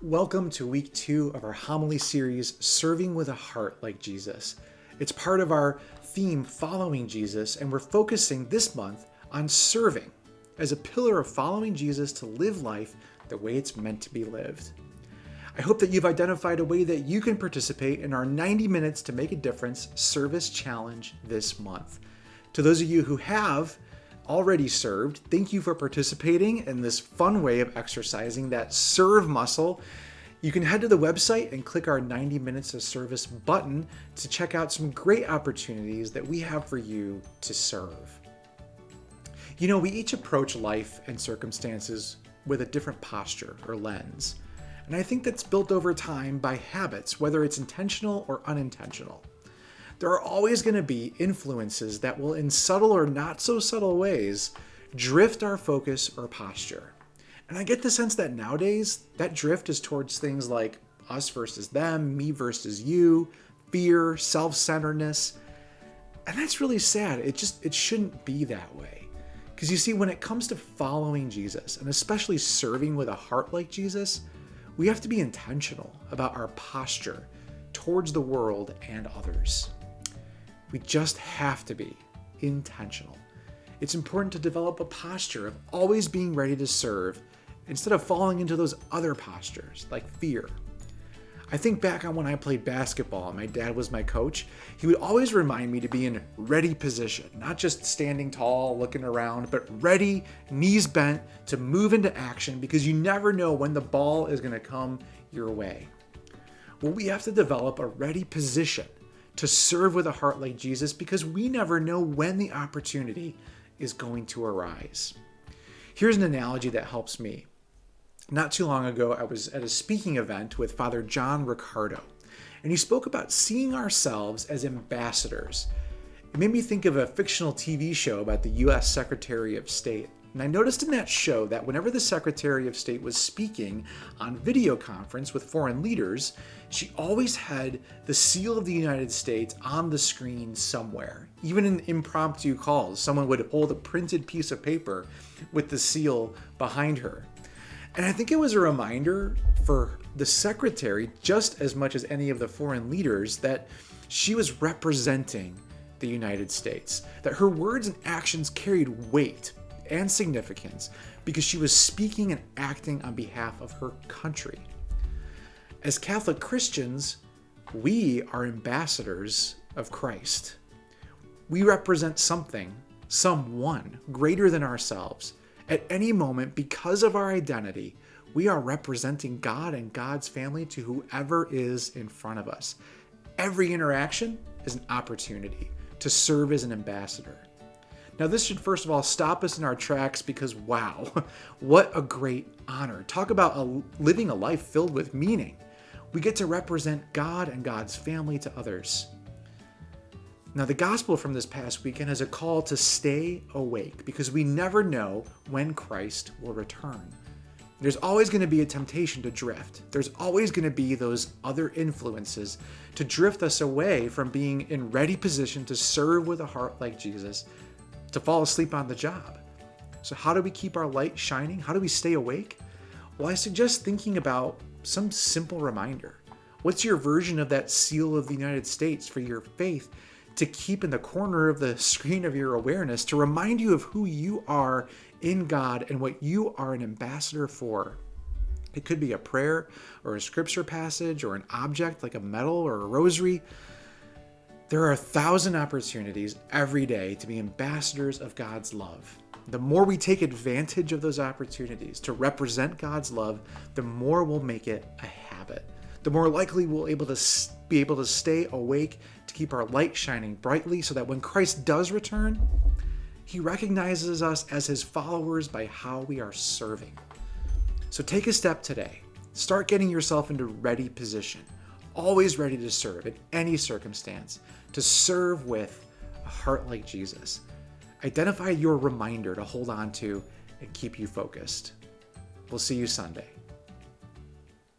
Welcome to week 2 of our homily series, Serving with a Heart Like Jesus. It's part of our theme, Following Jesus, and we're focusing this month on serving as a pillar of following Jesus to live life the way it's meant to be lived. I hope that you've identified a way that you can participate in our 90 Minutes to Make a Difference service challenge this month. To those of you who have already served, thank you for participating in this fun way of exercising that serve muscle. You can head to the website and click our 90 Minutes of Service button to check out some great opportunities that we have for you to serve. You know, we each approach life and circumstances with a different posture or lens. And I think that's built over time by habits, whether it's intentional or unintentional. There are always going to be influences that will, in subtle or not so subtle ways, drift our focus or posture. And I get the sense that nowadays, that drift is towards things like us versus them, me versus you, fear, self-centeredness. And that's really sad. It shouldn't be that way. Because you see, when it comes to following Jesus, and especially serving with a heart like Jesus, we have to be intentional about our posture towards the world and others. We just have to be intentional. It's important to develop a posture of always being ready to serve instead of falling into those other postures like fear. I think back on when I played basketball and my dad was my coach. He would always remind me to be in ready position, not just standing tall, looking around, but ready, knees bent to move into action because you never know when the ball is going to come your way. Well, we have to develop a ready position to serve with a heart like Jesus because we never know when the opportunity is going to arise. Here's an analogy that helps me. Not too long ago, I was at a speaking event with Father John Ricardo, and he spoke about seeing ourselves as ambassadors. It made me think of a fictional TV show about the U.S. Secretary of State. And I noticed in that show that whenever the Secretary of State was speaking on video conference with foreign leaders, she always had the seal of the United States on the screen somewhere. Even in impromptu calls, someone would hold a printed piece of paper with the seal behind her. And I think it was a reminder for the secretary, just as much as any of the foreign leaders, that she was representing the United States, that her words and actions carried weight and significance because she was speaking and acting on behalf of her country. As Catholic Christians, we are ambassadors of Christ. We represent something, someone greater than ourselves. At any moment, because of our identity, we are representing God and God's family to whoever is in front of us. Every interaction is an opportunity to serve as an ambassador. Now, this should first of all stop us in our tracks because, wow, what a great honor. Talk about living a life filled with meaning. We get to represent God and God's family to others. Now, the gospel from this past weekend is a call to stay awake because we never know when Christ will return. There's always going to be a temptation to drift. There's always going to be those other influences to drift us away from being in ready position to serve with a heart like Jesus, to fall asleep on the job. So how do we keep our light shining? How do we stay awake? Well, I suggest thinking about some simple reminder. What's your version of that seal of the United States for your faith to keep in the corner of the screen of your awareness to remind you of who you are in God and what you are an ambassador for? It could be a prayer or a scripture passage or an object like a medal or a rosary. There are 1,000 opportunities every day to be ambassadors of God's love. The more we take advantage of those opportunities to represent God's love, the more we'll make it a habit. The more likely we'll be able to stay awake to keep our light shining brightly so that when Christ does return, he recognizes us as his followers by how we are serving. So take a step today. Start getting yourself into ready position, always ready to serve in any circumstance, to serve with a heart like Jesus. Identify your reminder to hold on to and keep you focused. We'll see you Sunday.